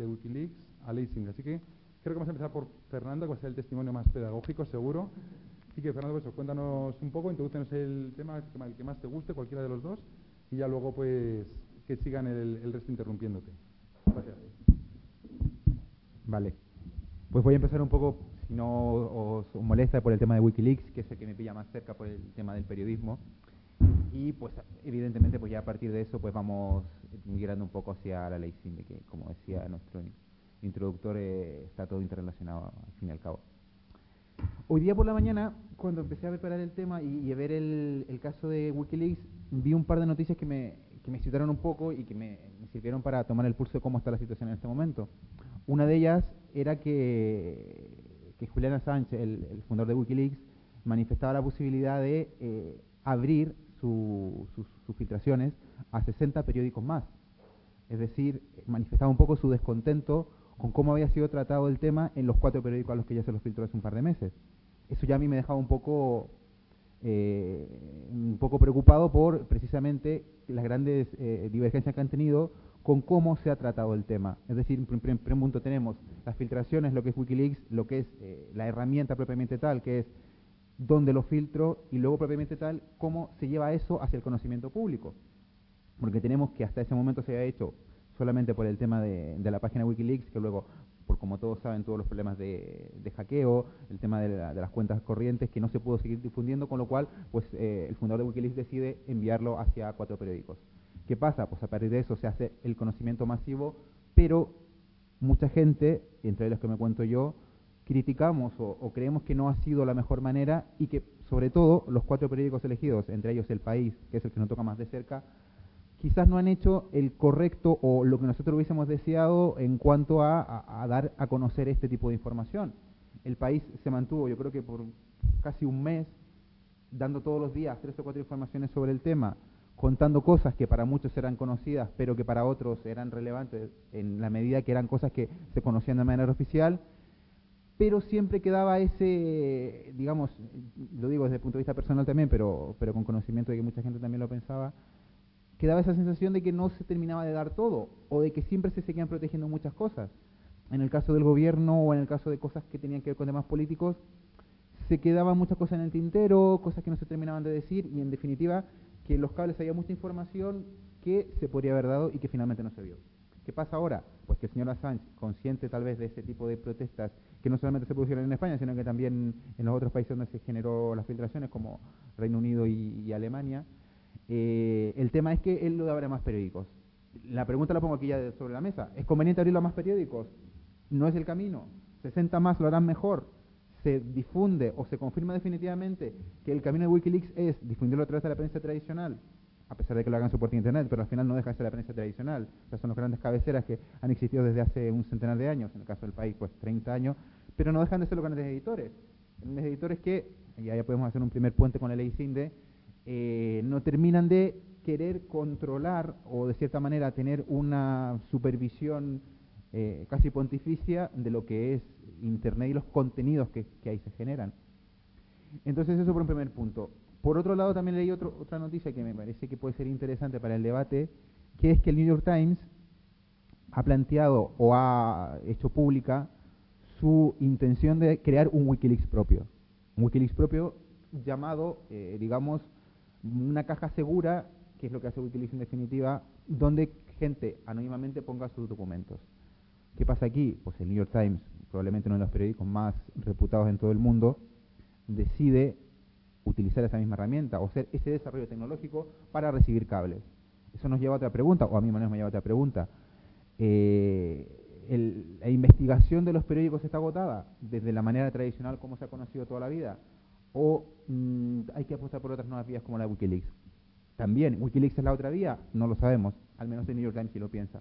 de Wikileaks a Ley Singh. Así que creo que vamos a empezar por Fernando, que va a ser el testimonio más pedagógico, seguro. Así que, Fernando, pues cuéntanos un poco, introdúcenos el tema, el que más te guste, cualquiera de los dos, y ya luego, pues, que sigan el resto interrumpiéndote. Gracias. Vale. Pues voy a empezar un poco, si no os molesta, por el tema de Wikileaks, que es el que me pilla más cerca por el tema del periodismo. Y, pues, evidentemente, pues ya a partir de eso, pues vamos migrando un poco hacia la Ley Singh, que, como decía nuestro introductor, está todo interrelacionado, al fin y al cabo. Hoy día por la mañana, cuando empecé a preparar el tema y a ver el caso de Wikileaks, vi un par de noticias que me excitaron un poco y que me sirvieron para tomar el pulso de cómo está la situación en este momento. Una de ellas era que Julian Assange, el fundador de Wikileaks, manifestaba la posibilidad de abrir sus filtraciones a 60 periódicos más. Es decir, manifestaba un poco su descontento con cómo había sido tratado el tema en los 4 periódicos a los que ya se los filtró hace un par de meses. Eso ya a mí me dejaba un poco preocupado por precisamente las grandes divergencias que han tenido con cómo se ha tratado el tema. Es decir, en primer punto tenemos las filtraciones, lo que es Wikileaks, lo que es la herramienta propiamente tal, que es dónde lo filtro, y luego propiamente tal, cómo se lleva eso hacia el conocimiento público. Porque tenemos que hasta ese momento se había hecho solamente por el tema de la página Wikileaks, que luego, por como todos saben, todos los problemas de hackeo, el tema de las cuentas corrientes, que no se pudo seguir difundiendo, con lo cual, pues el fundador de Wikileaks decide enviarlo hacia 4 periódicos. ¿Qué pasa? Pues a partir de eso se hace el conocimiento masivo, pero mucha gente, entre los que me cuento yo, criticamos o creemos que no ha sido la mejor manera, y que, sobre todo, los 4 periódicos elegidos, entre ellos El País, que es el que nos toca más de cerca, quizás no han hecho el correcto o lo que nosotros hubiésemos deseado en cuanto a dar a conocer este tipo de información. El País se mantuvo, yo creo que por casi un mes, dando todos los días 3 o 4 informaciones sobre el tema, contando cosas que para muchos eran conocidas, pero que para otros eran relevantes en la medida que eran cosas que se conocían de manera oficial, pero siempre quedaba ese, digamos, lo digo desde el punto de vista personal también, pero con conocimiento de que mucha gente también lo pensaba, quedaba esa sensación de que no se terminaba de dar todo, o de que siempre se seguían protegiendo muchas cosas. En el caso del gobierno o en el caso de cosas que tenían que ver con temas políticos, se quedaban muchas cosas en el tintero, cosas que no se terminaban de decir, y en definitiva, que en los cables había mucha información que se podría haber dado y que finalmente no se vio. ¿Qué pasa ahora? Pues que el señor Assange, consciente tal vez de ese tipo de protestas, que no solamente se produjeron en España, sino que también en los otros países donde se generó las filtraciones, como Reino Unido y Alemania, el tema es que él lo abre a más periódicos. La pregunta la pongo aquí ya sobre la mesa. ¿Es conveniente abrirlo a más periódicos? No es el camino. 60 más lo harán mejor. Se difunde o se confirma definitivamente que el camino de Wikileaks es difundirlo a través de la prensa tradicional, a pesar de que lo hagan por internet, pero al final no deja de ser la prensa tradicional. O sea, son las grandes cabeceras que han existido desde hace un centenar de años, en el caso del País, pues 30 años, pero no dejan de ser los grandes editores. Grandes editores que, y ya podemos hacer un primer puente con la Ley Singh, no terminan de querer controlar o de cierta manera tener una supervisión casi pontificia de lo que es Internet y los contenidos que ahí se generan. Entonces eso por un primer punto. Por otro lado también leí otra noticia que me parece que puede ser interesante para el debate, que es que el New York Times ha planteado o ha hecho pública su intención de crear un Wikileaks propio. Un Wikileaks propio llamado, digamos, una caja segura, que es lo que hace Wikileaks en definitiva, donde gente anónimamente ponga sus documentos. ¿Qué pasa aquí? Pues el New York Times, probablemente uno de los periódicos más reputados en todo el mundo, decide utilizar esa misma herramienta o hacer ese desarrollo tecnológico para recibir cables. Eso nos lleva a otra pregunta, o a mí me lleva a otra pregunta. La investigación de los periódicos está agotada desde la manera tradicional como se ha conocido toda la vida, o hay que apostar por otras nuevas vías como la de Wikileaks. También, ¿Wikileaks es la otra vía? No lo sabemos, al menos el New York Times sí lo piensa.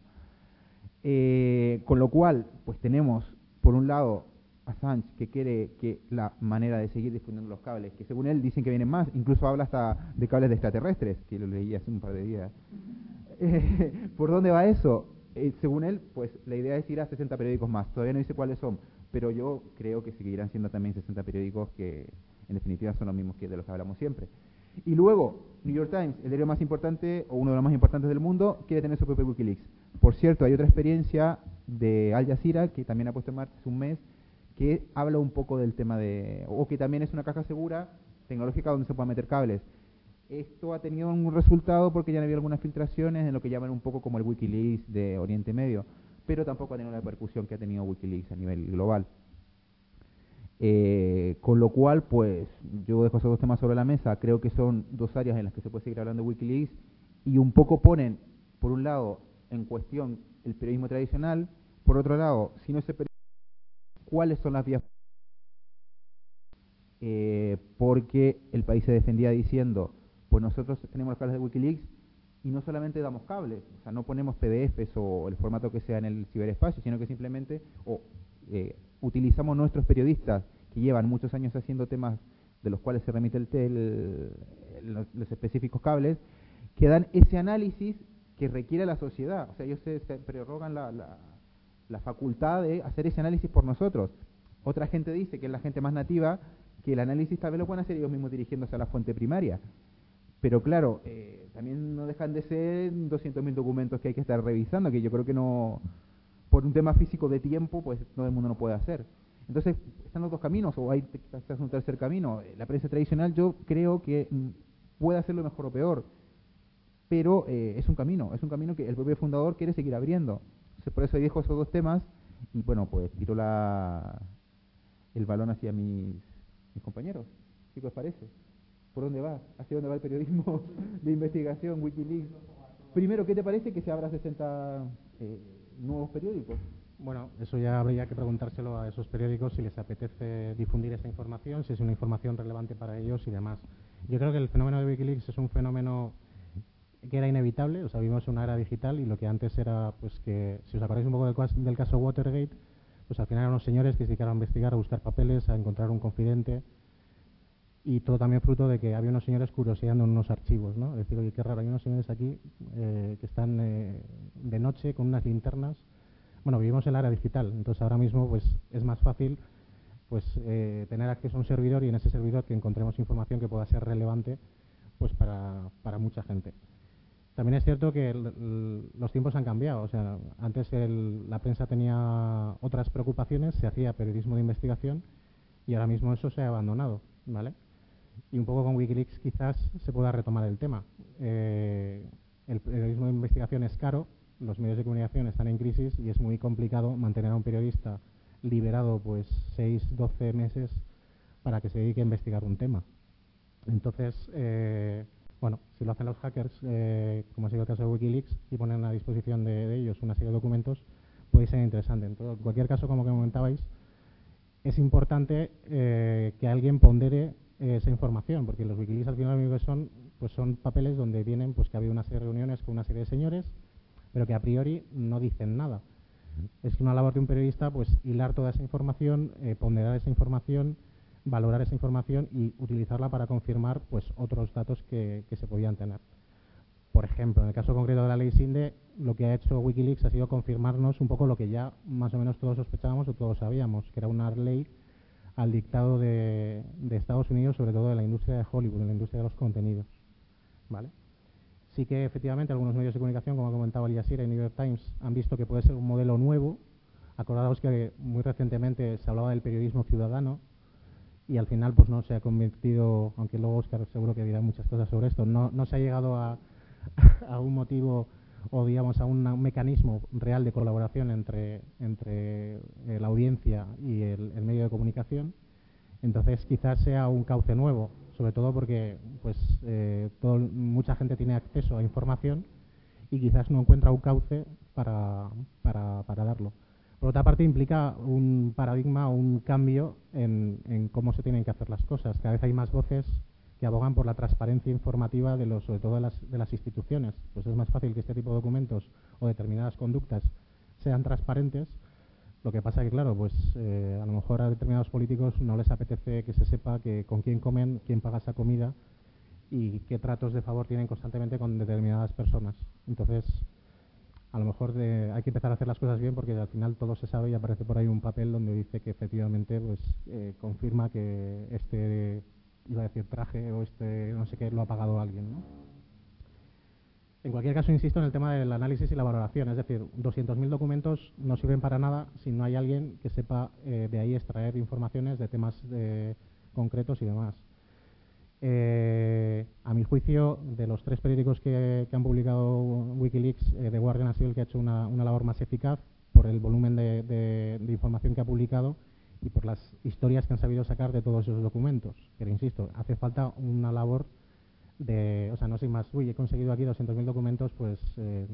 Con lo cual, pues tenemos, por un lado, Assange, que quiere que la manera de seguir difundiendo los cables, que según él dicen que vienen más, incluso habla hasta de cables de extraterrestres, que lo leí hace un par de días. ¿Por dónde va eso? Según él, pues la idea es ir a 60 periódicos más. Todavía no dice cuáles son, pero yo creo que seguirán siendo también 60 periódicos que en definitiva son los mismos que de los que hablamos siempre. Y luego, New York Times, el diario más importante o uno de los más importantes del mundo, quiere tener su propio Wikileaks. Por cierto, hay otra experiencia de Al Jazeera que también ha puesto en marcha hace un mes, que habla un poco del tema o que también es una caja segura tecnológica donde se puedan meter cables. Esto ha tenido un resultado porque ya han habido algunas filtraciones en lo que llaman un poco como el Wikileaks de Oriente Medio, pero tampoco ha tenido la repercusión que ha tenido Wikileaks a nivel global. Con lo cual, pues, yo dejo esos dos temas sobre la mesa. Creo que son dos áreas en las que se puede seguir hablando de Wikileaks y un poco ponen, por un lado, en cuestión el periodismo tradicional, por otro lado, si no es el periodismo, ¿cuáles son las vías? Porque el país se defendía diciendo, pues nosotros tenemos los cables de Wikileaks y no solamente damos cables, o sea, no ponemos PDFs o el formato que sea en el ciberespacio, sino que simplemente utilizamos nuestros periodistas que llevan muchos años haciendo temas de los cuales se remite los específicos cables, que dan ese análisis que requiere la sociedad. O sea, ellos se prorrogan la facultad de hacer ese análisis por nosotros. Otra gente dice, que es la gente más nativa, que el análisis tal vez lo pueden hacer ellos mismos dirigiéndose a la fuente primaria. Pero claro, también no dejan de ser 200.000 documentos que hay que estar revisando, que yo creo que no, por un tema físico de tiempo, pues todo el mundo no puede hacer. Entonces, están los dos caminos, o hay quizás un tercer camino. La prensa tradicional yo creo que puede hacerlo mejor o peor, pero es un camino que el propio fundador quiere seguir abriendo. Entonces, por eso dejo esos dos temas, y bueno, pues tiro el balón hacia mis compañeros. ¿Qué os parece? ¿Por dónde va? ¿Hacia dónde va el periodismo de investigación, Wikileaks? Primero, ¿qué te parece que se abra 60 nuevos periódicos? Bueno, eso ya habría que preguntárselo a esos periódicos si les apetece difundir esa información, si es una información relevante para ellos y demás. Yo creo que el fenómeno de Wikileaks es un fenómeno que era inevitable, o sea, vivimos en una era digital y lo que antes era, pues que, si os acordáis un poco del caso Watergate, pues al final eran unos señores que se dedicaron a investigar, a buscar papeles, a encontrar un confidente, y todo también fruto de que había unos señores curioseando en unos archivos, ¿no? Es decir, oye, qué raro, hay unos señores aquí que están de noche con unas linternas. Bueno, vivimos en la era digital, entonces ahora mismo pues es más fácil pues tener acceso a un servidor y en ese servidor que encontremos información que pueda ser relevante pues para mucha gente. También es cierto que los tiempos han cambiado, o sea, antes la prensa tenía otras preocupaciones, se hacía periodismo de investigación y ahora mismo eso se ha abandonado, ¿vale? Y un poco con Wikileaks quizás se pueda retomar el tema. El periodismo de investigación es caro, los medios de comunicación están en crisis y es muy complicado mantener a un periodista liberado pues 6, 12 meses para que se dedique a investigar un tema. Entonces, bueno, si lo hacen los hackers, como ha sido el caso de Wikileaks, y ponen a disposición de ellos una serie de documentos, puede ser interesante. En cualquier caso, como que comentabais, es importante que alguien pondere esa información, porque los Wikileaks al final lo único que son, pues son papeles donde vienen pues que ha habido una serie de reuniones con una serie de señores, pero que a priori no dicen nada. Es una labor de un periodista pues hilar toda esa información, ponderar esa información, valorar esa información y utilizarla para confirmar pues otros datos que se podían tener. Por ejemplo, en el caso concreto de la ley SINDE, lo que ha hecho Wikileaks ha sido confirmarnos un poco lo que ya más o menos todos sospechábamos o todos sabíamos, que era una ley al dictado de Estados Unidos, sobre todo de la industria de Hollywood, de la industria de los contenidos, ¿vale? Sí que efectivamente algunos medios de comunicación, como ha comentado Al Jazeera y New York Times, han visto que puede ser un modelo nuevo. Acordaos que muy recientemente se hablaba del periodismo ciudadano y al final pues no se ha convertido, aunque luego Oscar seguro que dirá muchas cosas sobre esto, no se ha llegado a un motivo o digamos a un mecanismo real de colaboración entre la audiencia y el medio de comunicación. Entonces quizás sea un cauce nuevo, sobre todo porque pues mucha gente tiene acceso a información y quizás no encuentra un cauce para darlo. Por otra parte, implica un paradigma o un cambio en cómo se tienen que hacer las cosas. Cada vez hay más voces que abogan por la transparencia informativa sobre todo de las instituciones. Pues es más fácil que este tipo de documentos o determinadas conductas sean transparentes. Lo que pasa que, claro, pues a lo mejor a determinados políticos no les apetece que se sepa con quién comen, quién paga esa comida y qué tratos de favor tienen constantemente con determinadas personas. Entonces, a lo mejor hay que empezar a hacer las cosas bien porque al final todo se sabe y aparece por ahí un papel donde dice que efectivamente pues confirma que iba a decir traje o no sé qué, lo ha pagado alguien, ¿no? En cualquier caso, insisto en el tema del análisis y la valoración. Es decir, 200.000 documentos no sirven para nada si no hay alguien que sepa de ahí extraer informaciones de temas concretos y demás. A mi juicio, de los 3 periódicos que han publicado Wikileaks, The Guardian ha sido el que ha hecho una labor más eficaz por el volumen de información que ha publicado y por las historias que han sabido sacar de todos esos documentos. Pero insisto, hace falta una labor o sea, no soy más, he conseguido aquí 200.000 documentos, pues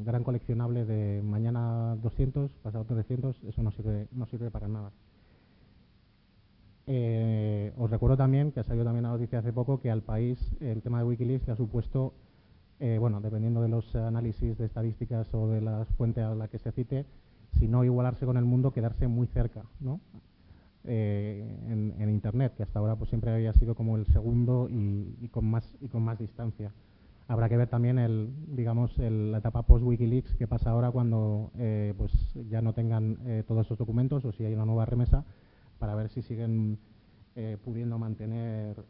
gran coleccionable de mañana 200, pasado 300, eso no sirve para nada. Os recuerdo también, que ha salido también la noticia hace poco, que al país el tema de Wikileaks le ha supuesto, bueno, dependiendo de los análisis de estadísticas o de la fuente a la que se cite, si no igualarse con el mundo, quedarse muy cerca, ¿no? En Internet, que hasta ahora pues siempre había sido como el segundo y con más distancia. Habrá que ver también la etapa post-Wikileaks, qué pasa ahora cuando pues ya no tengan todos esos documentos o si hay una nueva remesa, para ver si siguen pudiendo mantener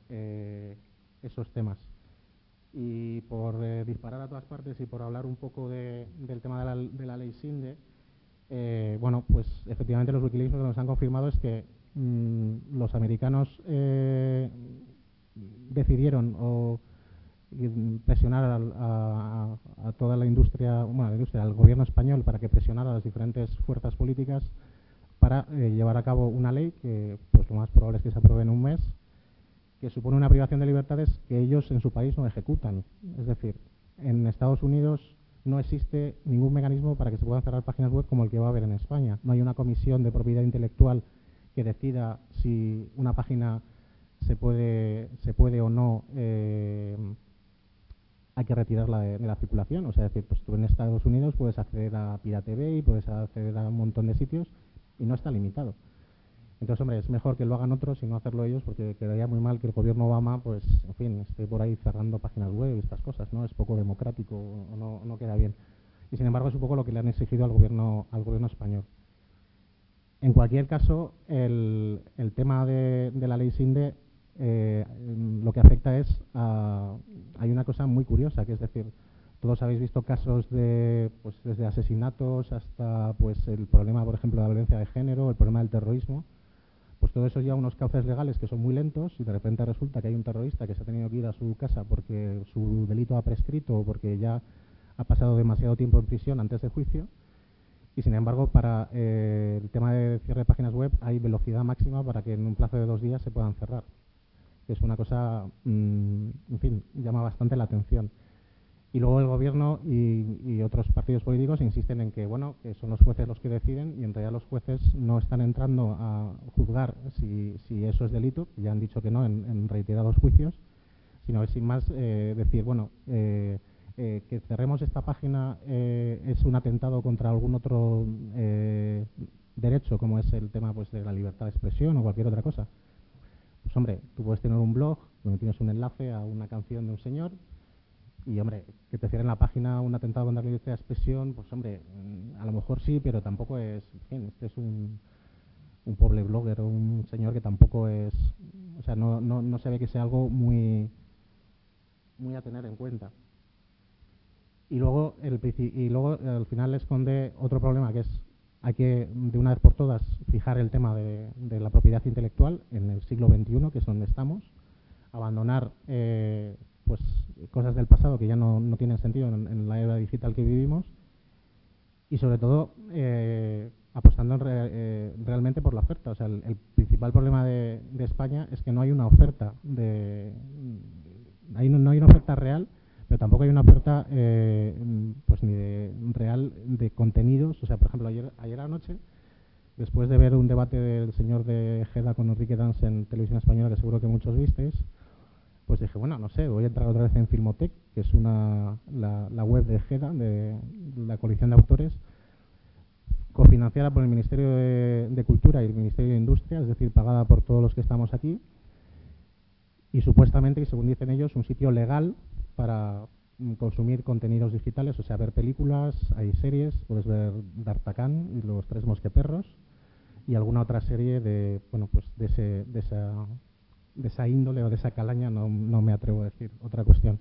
esos temas. Y por disparar a todas partes y por hablar un poco del tema de la ley SINDE, bueno, pues efectivamente los Wikileaks lo que nos han confirmado es que los americanos decidieron presionar a toda la industria, al gobierno español para que presionara a las diferentes fuerzas políticas para llevar a cabo una ley que pues lo más probable es que se apruebe en un mes, que supone una privación de libertades que ellos en su país no ejecutan. Es decir, en Estados Unidos no existe ningún mecanismo para que se puedan cerrar páginas web como el que va a haber en España. No hay una comisión de propiedad intelectual que decida si una página se puede o no hay que retirarla de la circulación. O sea, es decir, pues tú en Estados Unidos puedes acceder a Pirate Bay, puedes acceder a un montón de sitios y no está limitado. Entonces, hombre, es mejor que lo hagan otros y no hacerlo ellos, porque quedaría muy mal que el gobierno Obama, pues, en fin, esté por ahí cerrando páginas web y estas cosas, ¿no? Es poco democrático, o no queda bien. Y sin embargo es un poco lo que le han exigido al gobierno español. En cualquier caso, el tema de la ley SINDE lo que afecta es hay una cosa muy curiosa, que es decir, todos habéis visto casos pues desde asesinatos hasta pues el problema, por ejemplo, de la violencia de género, el problema del terrorismo. Pues todo eso lleva unos cauces legales que son muy lentos y de repente resulta que hay un terrorista que se ha tenido que ir a su casa porque su delito ha prescrito o porque ya ha pasado demasiado tiempo en prisión antes de juicio. Y sin embargo, para el tema de cierre de páginas web hay velocidad máxima para que en un plazo de 2 días se puedan cerrar. Es una cosa, en fin, llama bastante la atención. Y luego el gobierno y otros partidos políticos insisten en que, bueno, que son los jueces los que deciden y en realidad los jueces no están entrando a juzgar si eso es delito, ya han dicho que no en reiterados juicios, sino es sin más decir, bueno, que cerremos esta página es un atentado contra algún otro derecho, como es el tema pues de la libertad de expresión o cualquier otra cosa. Pues hombre, tú puedes tener un blog donde tienes un enlace a una canción de un señor y, hombre, que te cierren la página un atentado contra la libertad de expresión, pues, hombre, a lo mejor sí, pero tampoco es... En fin, este es un pobre blogger o un señor que tampoco es... O sea, no se ve que sea algo muy a tener en cuenta. Y luego al final esconde otro problema, que es hay que, de una vez por todas, fijar el tema de la propiedad intelectual en el siglo XXI, que es donde estamos, abandonar pues cosas del pasado que ya no tienen sentido en la era digital que vivimos y sobre todo apostando realmente por la oferta. O sea, el principal problema de España es que no hay una oferta no hay una oferta real, pero tampoco hay una oferta pues ni real de contenidos. O sea, por ejemplo, ayer anoche, después de ver un debate del señor de Ejeda con Enrique Dans en Televisión Española, que seguro que muchos visteis, pues dije, bueno, no sé, voy a entrar otra vez en Filmotec, que es la web de Ejeda, de la coalición de autores, cofinanciada por el Ministerio de Cultura y el Ministerio de Industria, es decir, pagada por todos los que estamos aquí, y supuestamente, y según dicen ellos, un sitio legal para consumir contenidos digitales, o sea, ver películas, hay series, puedes ver D'Artagnan y los Tres Mosqueperros y alguna otra serie de, bueno, pues de esa índole o de esa calaña, no me atrevo a decir otra cuestión.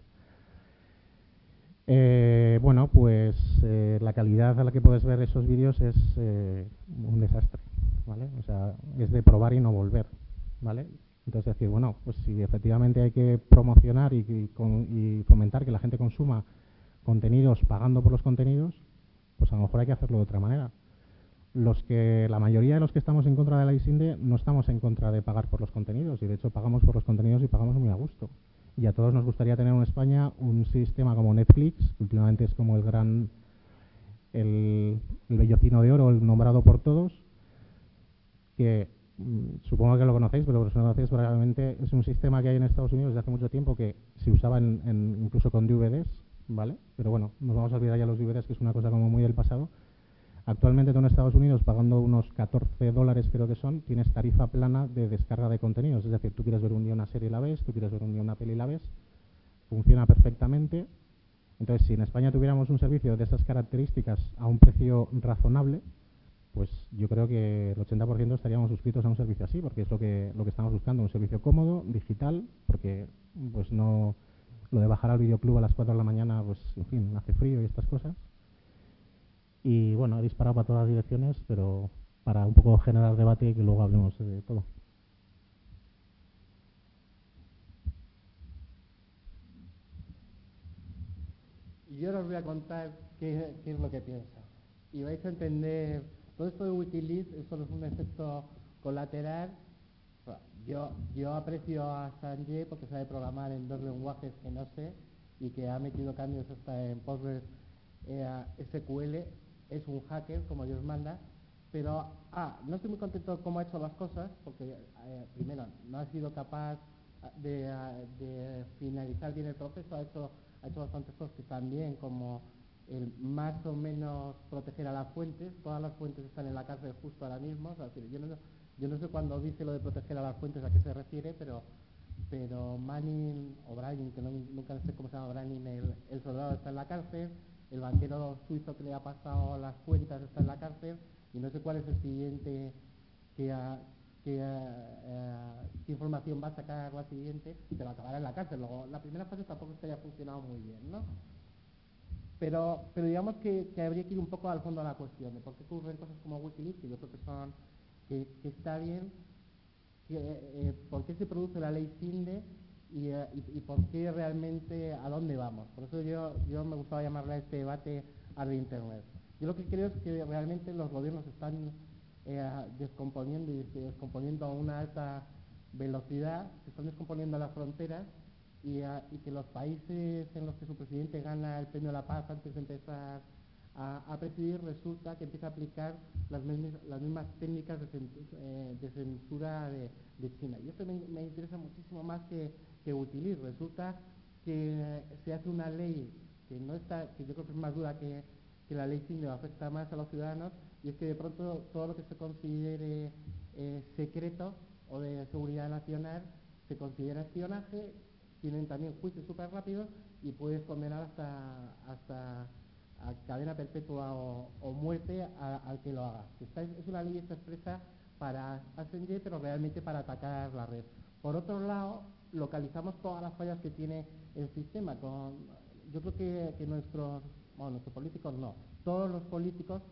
Bueno, pues la calidad a la que puedes ver esos vídeos es un desastre, ¿vale? O sea, es de probar y no volver, ¿vale? Entonces decir, bueno, pues si efectivamente hay que promocionar y fomentar que la gente consuma contenidos pagando por los contenidos, pues a lo mejor hay que hacerlo de otra manera. La mayoría de los que estamos en contra de la ISINDE no estamos en contra de pagar por los contenidos, y de hecho pagamos por los contenidos y pagamos muy a gusto. Y a todos nos gustaría tener en España un sistema como Netflix, que últimamente es como el bellocino de oro, el nombrado por todos, que supongo que lo conocéis, pero si no lo conocéis, probablemente es un sistema que hay en Estados Unidos desde hace mucho tiempo que se usaba incluso con DVDs, ¿vale? Pero bueno, nos vamos a olvidar ya los DVDs, que es una cosa como muy del pasado. Actualmente tú en Estados Unidos, pagando unos $14 creo que son, tienes tarifa plana de descarga de contenidos. Es decir, tú quieres ver un día una serie y la ves, tú quieres ver un día una peli y la ves, funciona perfectamente. Entonces, si en España tuviéramos un servicio de esas características a un precio razonable, pues yo creo que el 80% estaríamos suscritos a un servicio así, porque es lo que estamos buscando, un servicio cómodo, digital, porque pues no lo de bajar al videoclub a las 4 de la mañana, pues en fin, hace frío y estas cosas. Y bueno, he disparado para todas las direcciones, pero para un poco generar debate y que luego hablemos de todo. Y yo os voy a contar qué es lo que pienso. Y vais a entender, todo esto de Wikileaks es solo un efecto colateral. Yo aprecio a Sanjay porque sabe programar en 2 lenguajes que no sé y que ha metido cambios hasta en Postgres SQL. Es un hacker, como Dios manda. Pero, no estoy muy contento de cómo ha hecho las cosas porque, primero, no ha sido capaz de finalizar bien el proceso, ha hecho bastantes cosas que están bien, como el más o menos proteger a las fuentes. Todas las fuentes están en la cárcel justo ahora mismo. O sea, yo no sé cuando dice lo de proteger a las fuentes a qué se refiere, pero Manning o Bryan, que nunca sé cómo se llama Bryan, el soldado está en la cárcel, el banquero suizo que le ha pasado las cuentas está en la cárcel, y no sé cuál es el siguiente qué información va a sacar la siguiente, pero acabará en la cárcel. Luego, la primera fase tampoco es que haya funcionado muy bien, ¿no? Pero digamos que habría que ir un poco al fondo de la cuestión, de por qué ocurren cosas como Wikileaks, que yo creo que está bien, por qué se produce la ley CINDE y por qué realmente a dónde vamos. Por eso yo me gustaba llamarle a este debate al de Internet. Yo lo que creo es que realmente los gobiernos están descomponiendo y descomponiendo a una alta velocidad, se están descomponiendo las fronteras y que los países en los que su presidente gana el premio de la paz antes de empezar a presidir, resulta que empieza a aplicar las mismas técnicas de censura de China. Y esto me interesa muchísimo más que Wikileaks. Resulta que se hace una ley que no está, que yo creo que es más dura que la ley CINDE, afecta más a los ciudadanos, y es que de pronto todo lo que se considere secreto o de seguridad nacional se considera espionaje. Tienen también juicios súper rápidos y puedes condenar hasta a cadena perpetua o muerte al que lo haga. Es una ley expresa para Assange, pero realmente para atacar la red. Por otro lado, localizamos todas las fallas que tiene el sistema. Yo creo que nuestros políticos no. Todos los políticos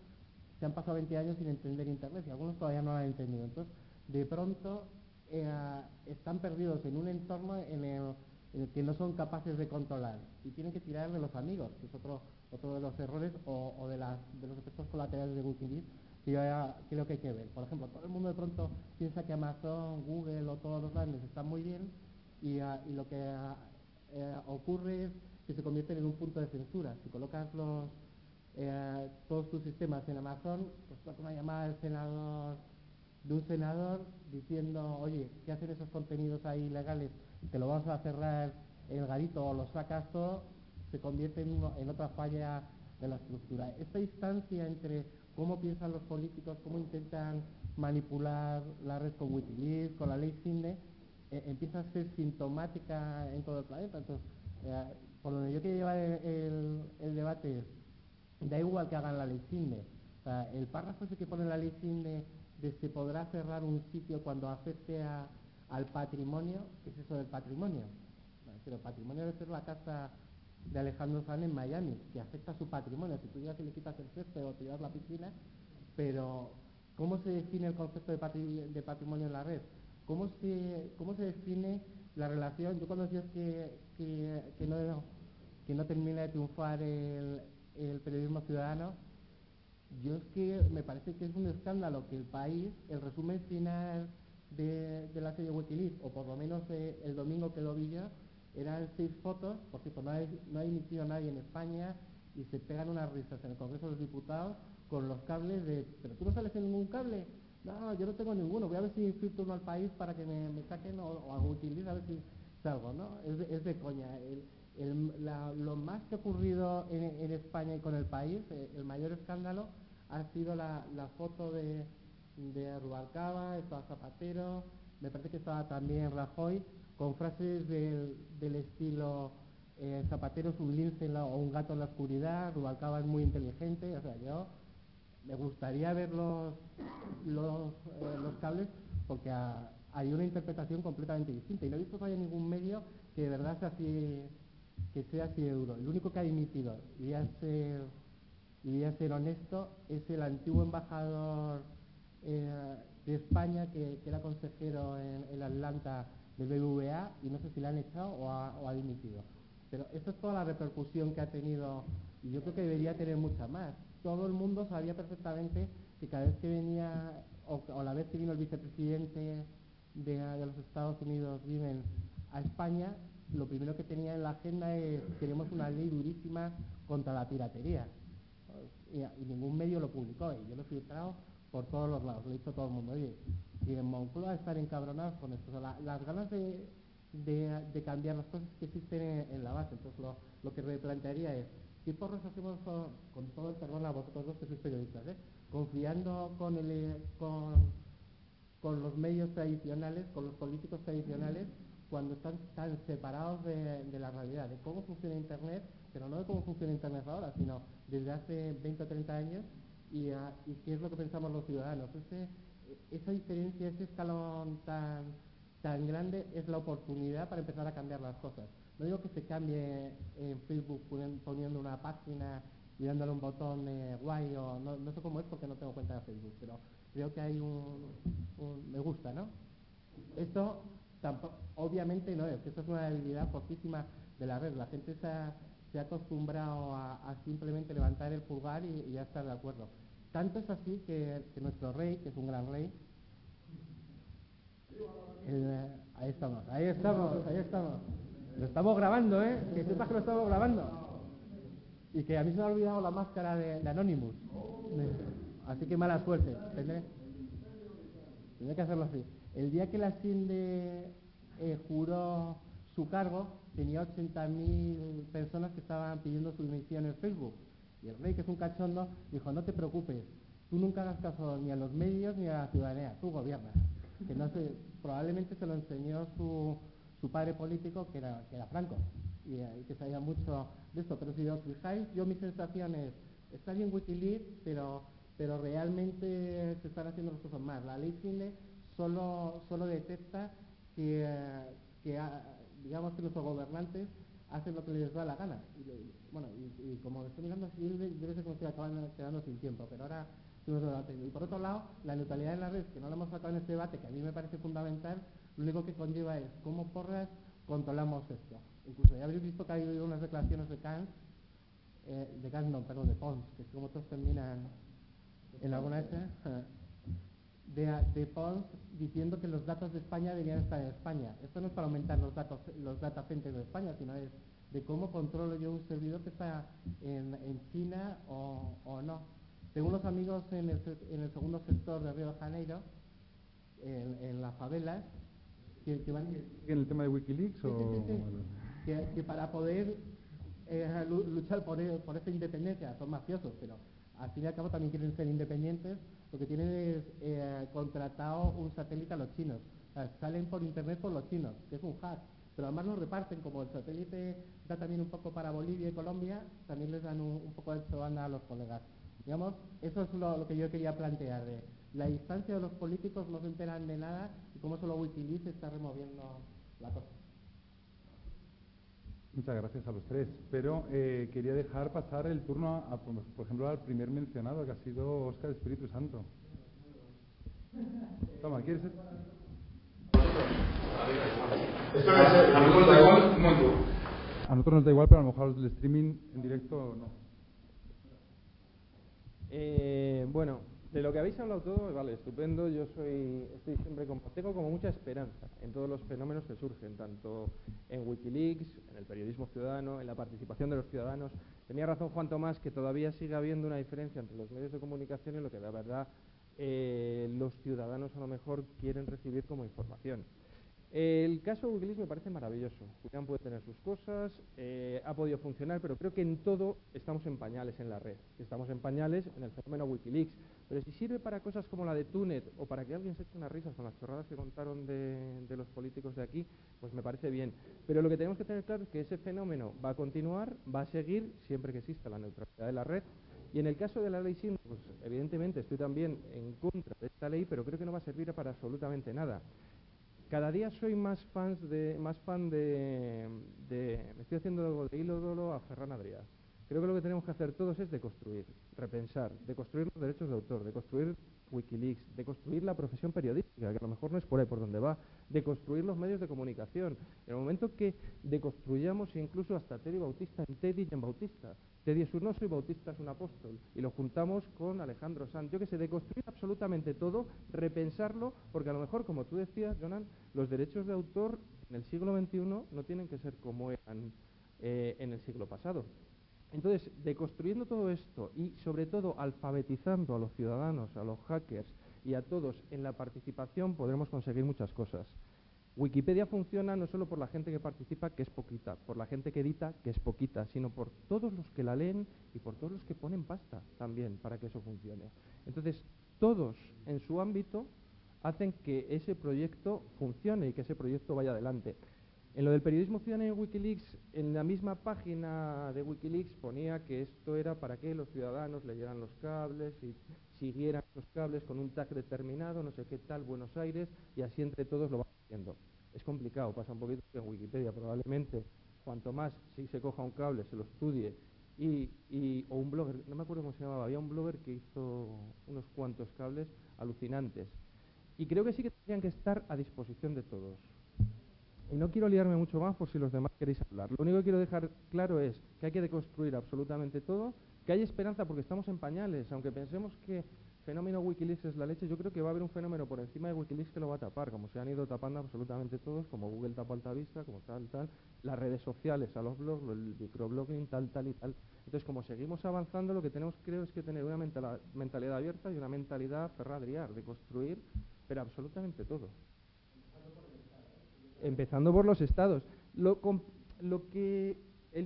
se han pasado 20 años sin entender Internet y algunos todavía no lo han entendido. Entonces, de pronto, están perdidos en un entorno en el que no son capaces de controlar y tienen que tirar de los amigos, que es otro de los errores o de los efectos colaterales de Wikileaks que yo creo que hay que ver. Por ejemplo, todo el mundo de pronto piensa que Amazon, Google o todos los grandes están muy bien y lo que ocurre es que se convierten en un punto de censura. Si colocas todos tus sistemas en Amazon, pues toca una llamada de un senador diciendo, oye, ¿qué hacen esos contenidos ahí ilegales? Te lo vamos a cerrar el garito o lo sacas todo, se convierte en otra falla de la estructura. Esta distancia entre cómo piensan los políticos, cómo intentan manipular la red con Wikileaks, con la ley CINDE, empieza a ser sintomática en todo el planeta. Entonces, por donde yo quiero llevar el debate es, da igual que hagan la ley CINDE. O sea, el párrafo ese que pone la ley CINDE de se podrá cerrar un sitio cuando afecte al patrimonio, ¿qué es eso del patrimonio? Pero el patrimonio debe ser la casa de Alejandro Sanz en Miami, que afecta a su patrimonio. Si tú llegas y le quitas el césped o te llevas la piscina, pero ¿cómo se define el concepto de patrimonio en la red? ¿Cómo se define la relación? Yo cuando decías que no termina de triunfar el periodismo ciudadano, yo es que me parece que es un escándalo que El País, el resumen final de la serie Wikileaks, o por lo menos el domingo que lo vi yo, eran 6 fotos, por cierto, no ha emitido nadie en España, y se pegan unas risas en el Congreso de los Diputados con los cables de, ¿pero tú no sales en ningún cable? No, yo no tengo ninguno, voy a ver si filtro uno al País para que me saquen, o a Wikileaks a ver si salgo, ¿no? Es de coña. Lo más que ha ocurrido en España y con El País, el mayor escándalo, ha sido la foto de Rubalcaba, estaba Zapatero, me parece que estaba también Rajoy, con frases del estilo Zapatero es un lince o un gato en la oscuridad, Rubalcaba es muy inteligente. O sea, yo me gustaría ver los cables, porque hay una interpretación completamente distinta, y no he visto todavía ningún medio que de verdad sea así de duro. El único que ha dimitido, y voy a ser honesto, es el antiguo embajador de España, que era consejero en Atlanta del BBVA, y no sé si le han echado o ha dimitido. Pero esa es toda la repercusión que ha tenido, y yo creo que debería tener mucha más. Todo el mundo sabía perfectamente que cada vez que venía, o la vez que vino el vicepresidente de los Estados Unidos, Biden, a España, lo primero que tenía en la agenda es: queremos una ley durísima contra la piratería. Y ningún medio lo publicó, y yo lo he filtrado por todos los lados, lo he dicho a todo el mundo. Oye, y en Moncloa están encabronados con esto. O sea, las ganas de cambiar las cosas que existen en la base. Entonces lo que replantearía es: ¿qué porros hacemos con todo el perdón a vosotros dos que sois periodistas, confiando con los medios tradicionales, con los políticos tradicionales, cuando están tan separados de la realidad, de cómo funciona Internet, pero no de cómo funciona Internet ahora, sino desde hace 20 o 30 años, y qué es lo que pensamos los ciudadanos? Esa diferencia, ese escalón tan grande, es la oportunidad para empezar a cambiar las cosas. No digo que se cambie en Facebook poniendo una página y dándole un botón guay, o no sé cómo es porque no tengo cuenta de Facebook, pero creo que hay un me gusta, ¿no? Esto tampoco, obviamente no es, esto es una debilidad fortísima de la red. La gente se ha acostumbrado a simplemente levantar el pulgar y ya estar de acuerdo. Tanto es así que nuestro rey, que es un gran rey, ahí estamos. Lo estamos grabando, que sepas que lo estamos grabando. Y que a mí se me ha olvidado la máscara de Anonymous. Así que mala suerte. Tendré que hacerlo así. El día que la Sinde juró su cargo, tenía 80.000 personas que estaban pidiendo su dimisión en Facebook. Y el rey, que es un cachondo, dijo: no te preocupes, tú nunca hagas caso ni a los medios ni a la ciudadanía, tú gobiernas. Que no sé, probablemente se lo enseñó su padre político, que era Franco, y que sabía mucho de esto. Pero si os fijáis, mi sensación es: está bien Wikileaks, pero realmente se están haciendo las cosas mal. La ley Sinde solo detecta que digamos que nuestros gobernantes hacen lo que les da la gana. Y como estoy mirando así, debe ser como que acaban quedando sin tiempo, pero ahora seguimos debatiendo. Y por otro lado, la neutralidad en la red, que no la hemos sacado en este debate, que a mí me parece fundamental, lo único que conlleva es cómo porras controlamos esto. Incluso ya habréis visto que ha habido unas declaraciones de Pons, que como todos terminan en alguna S, de Pons, diciendo que los datos de España deberían estar en España. Esto no es para aumentar los data centers de España, sino es de cómo controlo yo un servidor que está en China o no. Tengo unos amigos en el segundo sector de Río de Janeiro, en las favelas, que van... ¿En el tema de Wikileaks sí. Que para poder luchar por esa independencia, son mafiosos, pero al fin y al cabo también quieren ser independientes. Lo que tienen es contratado un satélite a los chinos. O sea, salen por internet por los chinos, que es un hack. Pero además lo reparten, como el satélite da también un poco para Bolivia y Colombia, también les dan un poco de banda a los colegas. Digamos, eso es lo que yo quería plantear, de la distancia de los políticos, no se enteran de nada, y cómo solo Wikileaks está removiendo la cosa. Muchas gracias a los tres, pero quería dejar pasar el turno, por ejemplo, al primer mencionado, que ha sido Óscar Espíritu Santo. Toma, ¿quieres ser? A nosotros nos da igual, un momento. A nosotros nos da igual, pero a lo mejor el streaming en directo no. Bueno, de lo que habéis hablado todo, vale, estupendo. Estoy siempre tengo como mucha esperanza en todos los fenómenos que surgen, tanto en Wikileaks, en el periodismo ciudadano, en la participación de los ciudadanos. Tenía razón Juan Tomás que todavía sigue habiendo una diferencia entre los medios de comunicación y lo que de verdad los ciudadanos a lo mejor quieren recibir como información. El caso de Wikileaks me parece maravilloso. Julián puede tener sus cosas, ha podido funcionar, pero creo que en todo estamos en pañales en la red. Estamos en pañales en el fenómeno Wikileaks. Pero si sirve para cosas como la de Túnez o para que alguien se eche unas risas con las chorradas que contaron de los políticos de aquí, pues me parece bien. Pero lo que tenemos que tener claro es que ese fenómeno va a continuar, va a seguir siempre que exista la neutralidad de la red. Y en el caso de la ley SIM, pues evidentemente estoy también en contra de esta ley, pero creo que no va a servir para absolutamente nada. Cada día soy más fan de me estoy haciendo algo de hilo dolo a Ferran Adrià. Creo que lo que tenemos que hacer todos es deconstruir, repensar, deconstruir los derechos de autor, deconstruir Wikileaks, deconstruir la profesión periodística, que a lo mejor no es por ahí por donde va, deconstruir los medios de comunicación. En el momento que deconstruyamos incluso hasta Teddy Bautista en Teddy y en Bautista. Teddy es un oso y Bautista es un apóstol. Y lo juntamos con Alejandro Sanz. Yo que sé, deconstruir absolutamente todo, repensarlo, porque a lo mejor, como tú decías, Jonan, los derechos de autor en el siglo XXI no tienen que ser como eran en el siglo pasado. Entonces, deconstruyendo todo esto y, sobre todo, alfabetizando a los ciudadanos, a los hackers y a todos en la participación, podremos conseguir muchas cosas. Wikipedia funciona no solo por la gente que participa, que es poquita, por la gente que edita, que es poquita, sino por todos los que la leen y por todos los que ponen pasta también para que eso funcione. Entonces, todos en su ámbito hacen que ese proyecto funcione y que ese proyecto vaya adelante. En lo del periodismo ciudadano en Wikileaks, en la misma página de Wikileaks ponía que esto era para que los ciudadanos leyeran los cables y siguieran los cables con un tag determinado, no sé qué tal, Buenos Aires, y así entre todos lo van haciendo. Es complicado, pasa un poquito en Wikipedia, probablemente cuanto más si se coja un cable, se lo estudie, o un blogger, no me acuerdo cómo se llamaba, había un blogger que hizo unos cuantos cables alucinantes. Y creo que sí que tendrían que estar a disposición de todos. Y no quiero liarme mucho más por si los demás queréis hablar. Lo único que quiero dejar claro es que hay que deconstruir absolutamente todo, que hay esperanza porque estamos en pañales. Aunque pensemos que el fenómeno Wikileaks es la leche, yo creo que va a haber un fenómeno por encima de Wikileaks que lo va a tapar, como se han ido tapando absolutamente todos, como Google tapó Altavista, como tal, las redes sociales a los blogs, el microblogging, tal y tal. Entonces, como seguimos avanzando, lo que tenemos, creo, es que tener una mentalidad abierta y una mentalidad Ferran Adrià, de construir, pero absolutamente todo. Empezando por los estados. El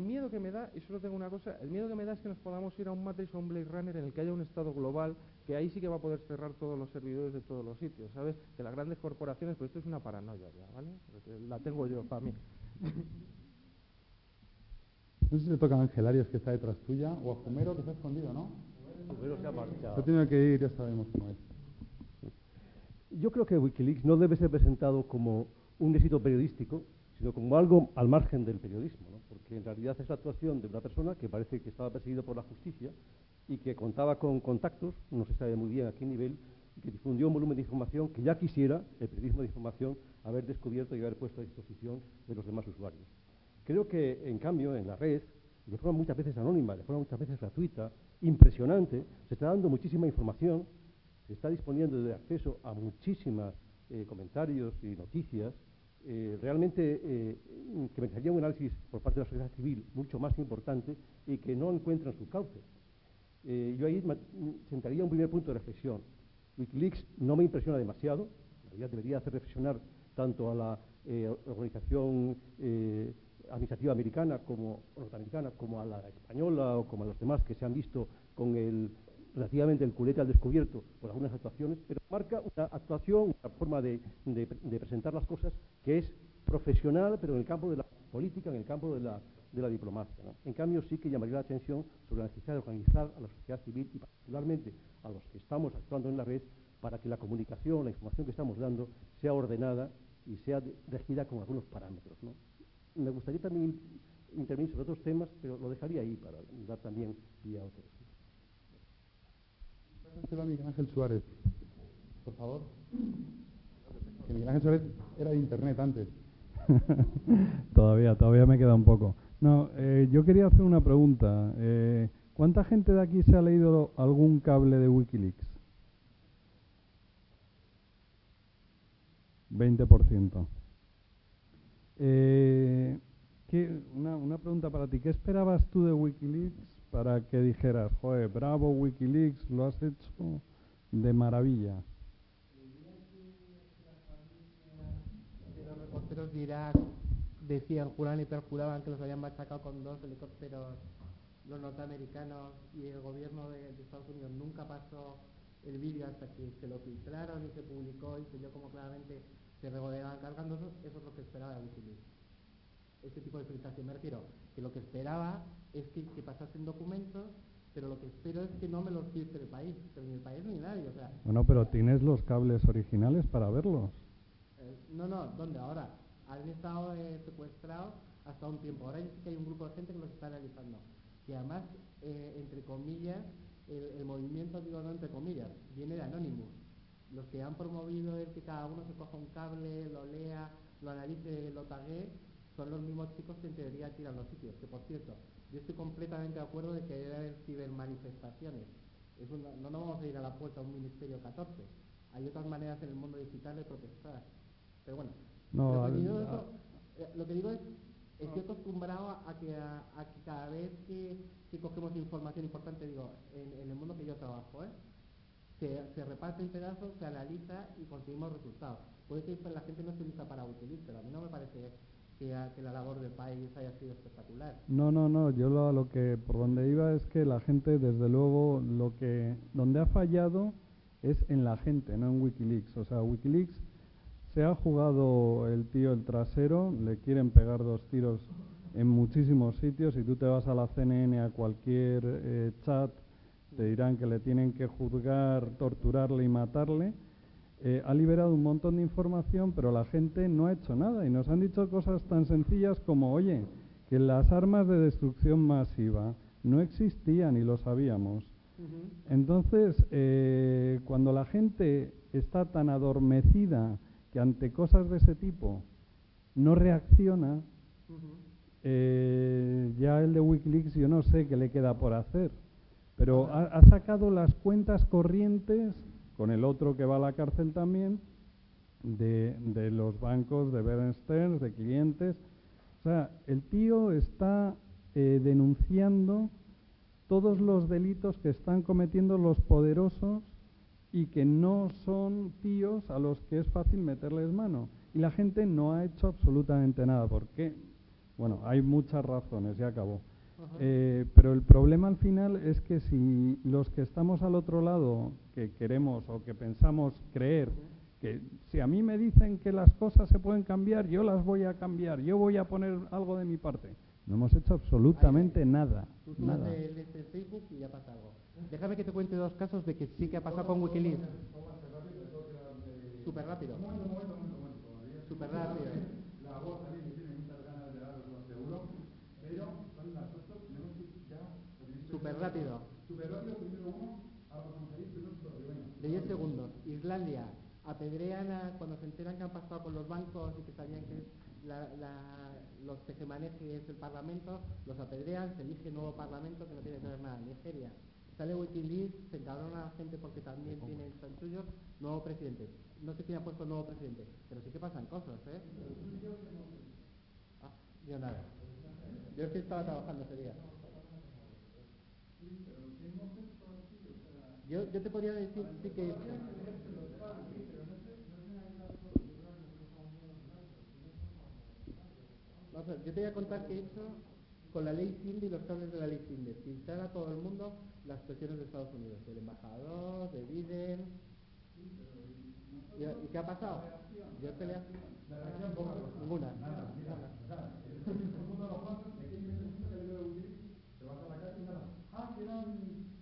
miedo que me da, y solo tengo una cosa, el miedo que me da es que nos podamos ir a un Matrix o un Blade Runner en el que haya un estado global, que ahí sí que va a poder cerrar todos los servidores de todos los sitios, ¿sabes? De las grandes corporaciones, pero esto es una paranoia ya, ¿vale? Porque la tengo yo, para mí. No sé si le toca a Ángel Arias, que está detrás tuya, o a Jumero, que está escondido, ¿no? Jumero se ha marchado. Se ha tenido que ir, ya sabemos cómo es. Yo creo que Wikileaks no debe ser presentado como un éxito periodístico, sino como algo al margen del periodismo, ¿no? Porque en realidad es la actuación de una persona que parece que estaba perseguido por la justicia y que contaba con contactos, no se sabe muy bien a qué nivel, y que difundió un volumen de información que ya quisiera el periodismo de información haber descubierto y haber puesto a disposición de los demás usuarios. Creo que, en cambio, en la red, de forma muchas veces anónima, de forma muchas veces gratuita, impresionante, se está dando muchísima información, se está disponiendo de acceso a muchísimos comentarios y noticias, realmente que merecería un análisis por parte de la sociedad civil mucho más importante y que no encuentran su cauce. Yo ahí sentaría un primer punto de reflexión. Wikileaks no me impresiona demasiado, en realidad debería hacer reflexionar tanto a la organización administrativa americana como norteamericana, como a la española o como a los demás que se han visto con relativamente el culete al descubierto por algunas actuaciones, pero marca una actuación, una forma de presentar las cosas que es profesional, pero en el campo de la política, en el campo de la diplomacia, ¿no? En cambio, sí que llamaría la atención sobre la necesidad de organizar a la sociedad civil y particularmente a los que estamos actuando en la red para que la comunicación, la información que estamos dando sea ordenada y sea regida con algunos parámetros, ¿no? Me gustaría también intervenir sobre otros temas, pero lo dejaría ahí para dar también pie a otros. Miguel Ángel Suárez, por favor. Que Miguel Ángel Suárez era de Internet antes. Todavía me queda un poco. No, yo quería hacer una pregunta. ¿Cuánta gente de aquí se ha leído algún cable de Wikileaks? 20%. Una pregunta para ti. ¿Qué esperabas tú de Wikileaks para que dijeras, joder, bravo Wikileaks, lo has hecho de maravilla? Los reporteros de Irak decían, juraban y perjuraban que los habían machacado con 2 helicópteros los norteamericanos, y el gobierno de Estados Unidos nunca pasó el vídeo hasta que se lo filtraron y se publicó y se vio como claramente se regodeaban cargando eso es lo que esperaba de Wikileaks. Ese tipo de filtración, me refiero, que lo que esperaba es que pasasen documentos, pero lo que espero es que no me los filtre el país, pero ni el país ni nadie, o sea... Bueno, pero ¿tienes los cables originales para verlos? No, ¿dónde? Ahora, han estado secuestrados hasta un tiempo, ahora sí que hay un grupo de gente que los está analizando, y además, entre comillas, el movimiento, digo no entre comillas, viene de Anonymous. Los que han promovido el que cada uno se coja un cable, lo lea, lo analice, lo taguee, son los mismos chicos que en teoría tiran los sitios. Que por cierto, yo estoy completamente de acuerdo de que debe haber cibermanifestaciones. No nos vamos a ir a la puerta a un ministerio 14. Hay otras maneras en el mundo digital de protestar. Pero bueno, lo que digo es, estoy acostumbrado a que cada vez que cogemos información importante, digo, en el mundo que yo trabajo, se reparte en pedazos, se analiza y conseguimos resultados. Puede que la gente no esté lista para Wikileaks, pero a mí no me parece que la labor del país haya sido espectacular. No, yo lo que por donde iba es que la gente, desde luego, donde ha fallado es en la gente, no en Wikileaks. O sea, Wikileaks se ha jugado el tío el trasero, le quieren pegar 2 tiros en muchísimos sitios. Si tú te vas a la CNN, a cualquier chat, te dirán que le tienen que juzgar, torturarle y matarle. Ha liberado un montón de información, pero la gente no ha hecho nada y nos han dicho cosas tan sencillas como, oye, que las armas de destrucción masiva no existían y lo sabíamos. Entonces, cuando la gente está tan adormecida que ante cosas de ese tipo no reacciona, ya el de Wikileaks yo no sé qué le queda por hacer, pero ha sacado las cuentas corrientes, con el otro que va a la cárcel también, de los bancos, de Bear Stearns, de clientes. O sea, el tío está denunciando todos los delitos que están cometiendo los poderosos y que no son tíos a los que es fácil meterles mano. Y la gente no ha hecho absolutamente nada. ¿Por qué? Bueno, hay muchas razones, ya acabó. Pero el problema al final es que si los que estamos al otro lado, que queremos o que pensamos creer, que si a mí me dicen que las cosas se pueden cambiar, yo las voy a cambiar, yo voy a poner algo de mi parte. No hemos hecho absolutamente nada. Tú subes el Facebook y ya pasa algo. Déjame que te cuente 2 casos de que sí que ha pasado con Wikileaks. Súper rápido. Súper rápido. La voz a mí me tiene muchas ganas de daros, lo aseguro, pero son las 8, tenemos que ya... Súper rápido. Súper rápido, primero uno, ahora pasamos ahí, primero de 10 segundos. Islandia, apedrean cuando se enteran que han pasado con los bancos y que sabían que los tejemanejes del Parlamento, los apedrean, se elige nuevo Parlamento que no tiene que ver nada. Nigeria, sale Wikileaks, se encabrona a la gente porque también tienen chanchullos, nuevo presidente. No sé quién ha puesto nuevo presidente, pero sí que pasan cosas, yo nada. Yo es que estaba trabajando ese día. Yo te podría decir sí que... Vamos a ver, yo te voy a contar que he hecho con la ley Finde y los cables de la ley Finde. Filtrar a todo el mundo las presiones de Estados Unidos, del embajador, de Biden. ¿Y qué ha pasado? Yo pelea. Ninguna.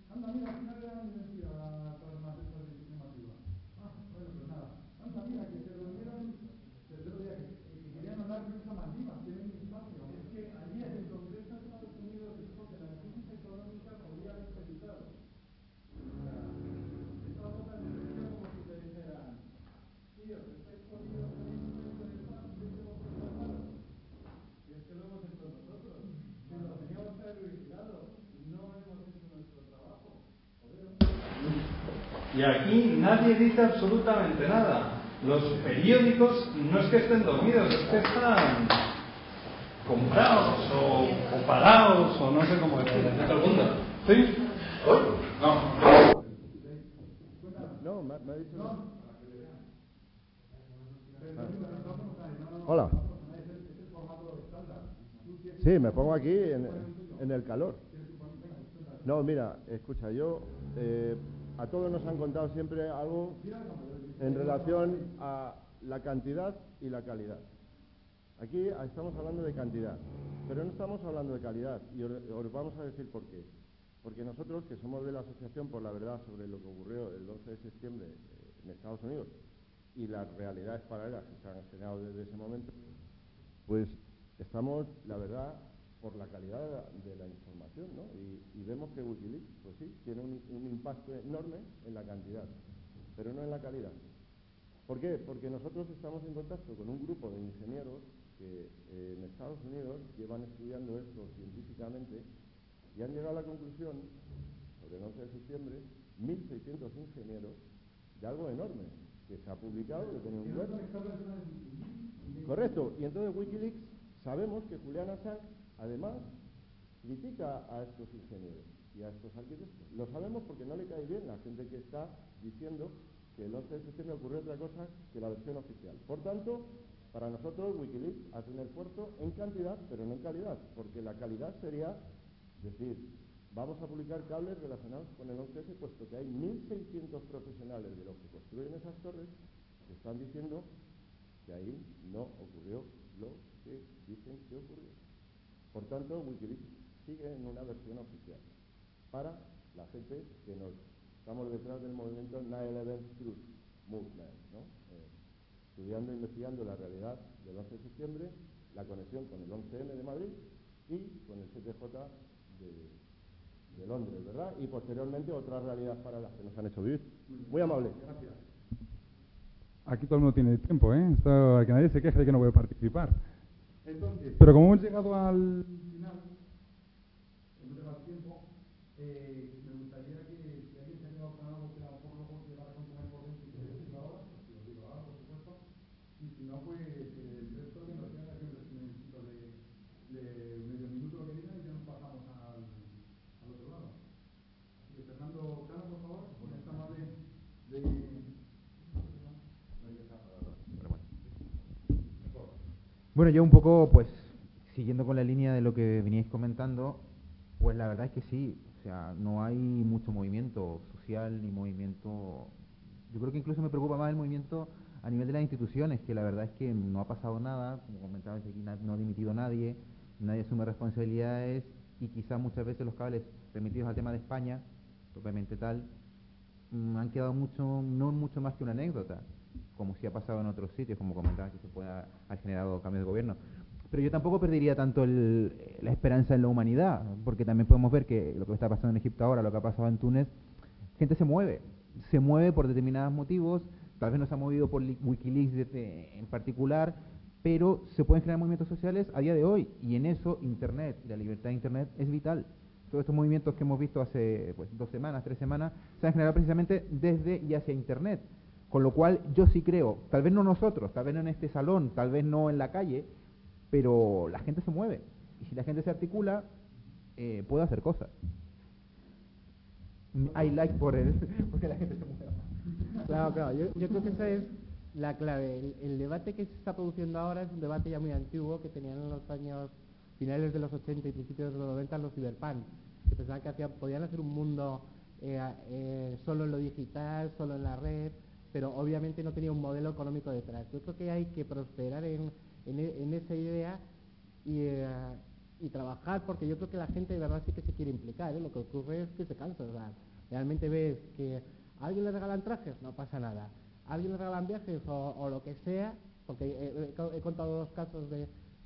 Anda, mira, al final era mentira todas las masas de difusión masiva. Bueno, pues nada. Anda, mira, que se reunieron, que querían hablar de esa Maldivas, tienen un espacio. Es que allí es donde Y aquí nadie dice absolutamente nada. Los periódicos no es que estén dormidos, es que están comprados o pagados o no sé cómo decirlo. ¿Sí? No. No, me ha dicho no. Hola. Sí, me pongo aquí en el calor. No, mira, escucha, a todos nos han contado siempre algo en relación a la cantidad y la calidad. Aquí estamos hablando de cantidad, pero no estamos hablando de calidad, y os vamos a decir por qué. Porque nosotros, que somos de la Asociación por la Verdad sobre lo que ocurrió el 11 de septiembre en Estados Unidos y las realidades paralelas que se han generado desde ese momento, pues estamos, la verdad, por la calidad de la información, ¿no? Y vemos que Wikileaks, pues sí, tiene un impacto enorme en la cantidad, pero no en la calidad. ¿Por qué? Porque nosotros estamos en contacto con un grupo de ingenieros que en Estados Unidos llevan estudiando esto científicamente y han llegado a la conclusión, sobre el 11 de septiembre, 1.600 ingenieros de algo enorme, que se ha publicado, que tenía un web. Correcto, y entonces Wikileaks sabemos que Julian Assange, además, critica a estos ingenieros y a estos arquitectos. Lo sabemos porque no le cae bien la gente que está diciendo que el 11 de septiembre ocurrió otra cosa que la versión oficial. Por tanto, para nosotros Wikileaks hace un esfuerzo en cantidad, pero no en calidad, porque la calidad sería decir, vamos a publicar cables relacionados con el 11S, puesto que hay 1.600 profesionales de los que construyen esas torres que están diciendo que ahí no ocurrió lo que dicen que ocurrió. Por tanto, Wikileaks sigue en una versión oficial para la gente que nos estamos detrás del movimiento 9/11 Truth Movement, ¿no? Estudiando e investigando la realidad del 11 de septiembre, la conexión con el 11M de Madrid y con el 7J de Londres, ¿verdad? Y posteriormente otras realidades para las que nos han hecho vivir. Muy amable. Gracias. Aquí todo el mundo tiene tiempo, ¿eh? Que nadie se queje de que no voy a participar. Entonces, pero como hemos llegado al final, no tengo más tiempo, me gustaría que si alguien se ha quedado con algo que a lo mejor luego llevar a consumir por dentro y que decirlo ahora, pues si lo digo ahora, por supuesto, y si no, pues el resto que nos queda aquí un resumencito de medio minuto lo que diga y ya nos pasamos al otro lado. Así que Fernando Cano, por favor, con esta amable de... Bueno, yo un poco, pues, siguiendo con la línea de lo que veníais comentando, pues la verdad es que sí, o sea, no hay mucho movimiento social ni movimiento... Yo creo que incluso me preocupa más el movimiento a nivel de las instituciones, que la verdad es que no ha pasado nada, como comentabais aquí, no ha dimitido nadie asume responsabilidades y quizás muchas veces los cables remitidos al tema de España, propiamente tal, han quedado no mucho más que una anécdota, como si ha pasado en otros sitios, como comentaba, que se puede haber generado cambios de gobierno. Pero yo tampoco perdería tanto la esperanza en la humanidad, porque también podemos ver que lo que está pasando en Egipto ahora, lo que ha pasado en Túnez, gente se mueve por determinados motivos, tal vez no se ha movido por Wikileaks en particular, pero se pueden generar movimientos sociales a día de hoy, y en eso Internet, la libertad de Internet es vital. Todos estos movimientos que hemos visto hace 2 semanas, 3 semanas, se han generado precisamente desde y hacia Internet. Con lo cual yo sí creo, tal vez no nosotros, tal vez no en este salón, tal vez no en la calle, pero la gente se mueve. Y si la gente se articula, puede hacer cosas. Hay like porque la gente se mueve. Claro, yo creo que esa es la clave. El debate que se está produciendo ahora es un debate ya muy antiguo que tenían en los años finales de los 80 y principios de los 90 los cyberpunk, que pensaban que podían hacer un mundo solo en lo digital, solo en la red, pero obviamente no tenía un modelo económico detrás. Yo creo que hay que prosperar en esa idea y trabajar, porque yo creo que la gente de verdad sí que se quiere implicar, ¿eh? Lo que ocurre es que se cansa, o sea, realmente ves que a alguien le regalan trajes, no pasa nada, a alguien le regalan viajes o lo que sea, porque he contado 2 casos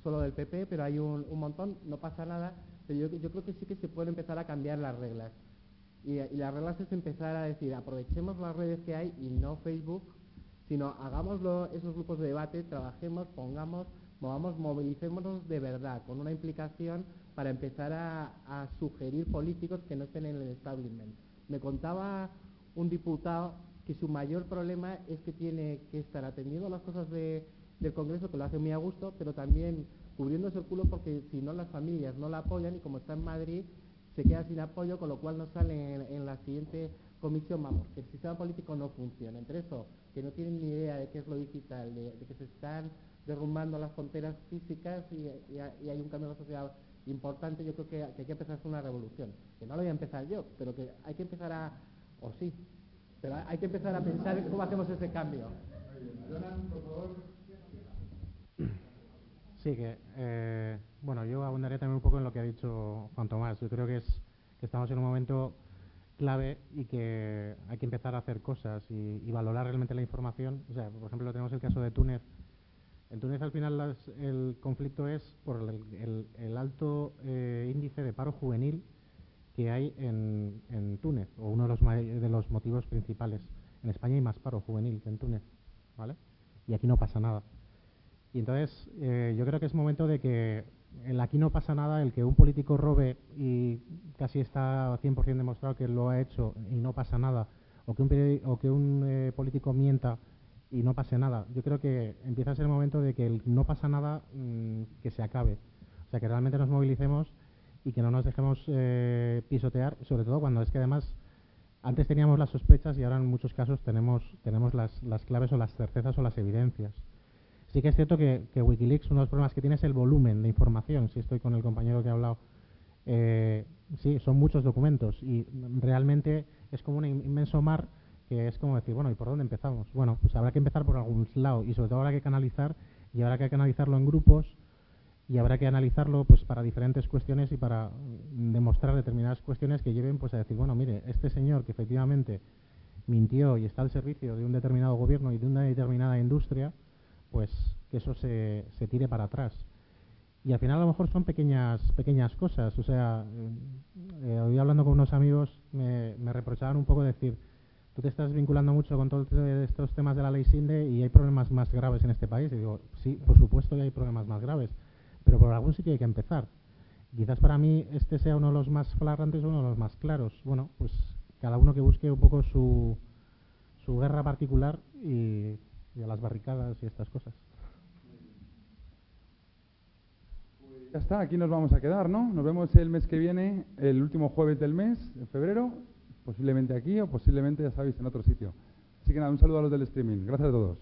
solo del PP, pero hay un montón, no pasa nada, pero yo creo que sí que se pueden empezar a cambiar las reglas. Y las reglas es empezar a decir, aprovechemos las redes que hay y no Facebook, sino hagámoslo, esos grupos de debate, trabajemos, movamos, movilicémonos de verdad, con una implicación para empezar a sugerir políticos que no estén en el establishment. Me contaba un diputado que su mayor problema es que tiene que estar atendiendo las cosas del Congreso, que lo hace muy a gusto, pero también cubriéndose el culo porque si no las familias no la apoyan y como está en Madrid se queda sin apoyo, con lo cual no sale en la siguiente comisión. Vamos, que el sistema político no funciona. Entre eso, que no tienen ni idea de qué es lo digital, de que se están derrumbando las fronteras físicas y hay un cambio en la sociedad importante, yo creo que hay que empezar a hacer una revolución. Que no lo voy a empezar yo, pero que hay que empezar a... o sí, pero hay que empezar a pensar en cómo hacemos ese cambio. Jonan, por favor. Sí, bueno, yo abundaría también un poco en lo que ha dicho Juan Tomás. Yo creo que estamos en un momento clave y que hay que empezar a hacer cosas y valorar realmente la información. O sea, por ejemplo, tenemos el caso de Túnez. En Túnez, al final, el conflicto es por el alto índice de paro juvenil que hay en Túnez, o uno de los motivos principales. En España hay más paro juvenil que en Túnez, ¿vale? Y aquí no pasa nada. Y entonces yo creo que es momento de que aquí no pasa nada, el que un político robe y casi está 100% demostrado que lo ha hecho y no pasa nada, o que un político mienta y no pase nada. Yo creo que empieza a ser el momento de que el no pasa nada que se acabe. O sea, que realmente nos movilicemos y que no nos dejemos pisotear, sobre todo cuando es que además antes teníamos las sospechas y ahora en muchos casos tenemos las claves o las certezas o las evidencias. Sí que es cierto que Wikileaks, uno de los problemas que tiene es el volumen de información. Si estoy con el compañero que ha hablado, sí, son muchos documentos y realmente es como un inmenso mar que es como decir, bueno, ¿y por dónde empezamos? Bueno, pues habrá que empezar por algún lado y sobre todo habrá que canalizar y habrá que canalizarlo en grupos y habrá que analizarlo pues para diferentes cuestiones y para demostrar determinadas cuestiones que lleven pues a decir, bueno, mire, este señor que efectivamente mintió y está al servicio de un determinado gobierno y de una determinada industria, pues que eso se tire para atrás. Y al final a lo mejor son pequeñas cosas. O sea, hoy hablando con unos amigos me reprochaban un poco decir, tú te estás vinculando mucho con todos estos temas de la ley Sinde y hay problemas más graves en este país. Y digo, sí, por supuesto que hay problemas más graves, pero por algún sitio hay que empezar. Quizás para mí este sea uno de los más flagrantes o uno de los más claros. Bueno, pues cada uno que busque un poco su guerra particular y a las barricadas y estas cosas. Ya está, aquí nos vamos a quedar, ¿no? Nos vemos el mes que viene, el último jueves del mes, en febrero, posiblemente aquí o posiblemente, ya sabéis, en otro sitio. Así que nada, un saludo a los del streaming. Gracias a todos.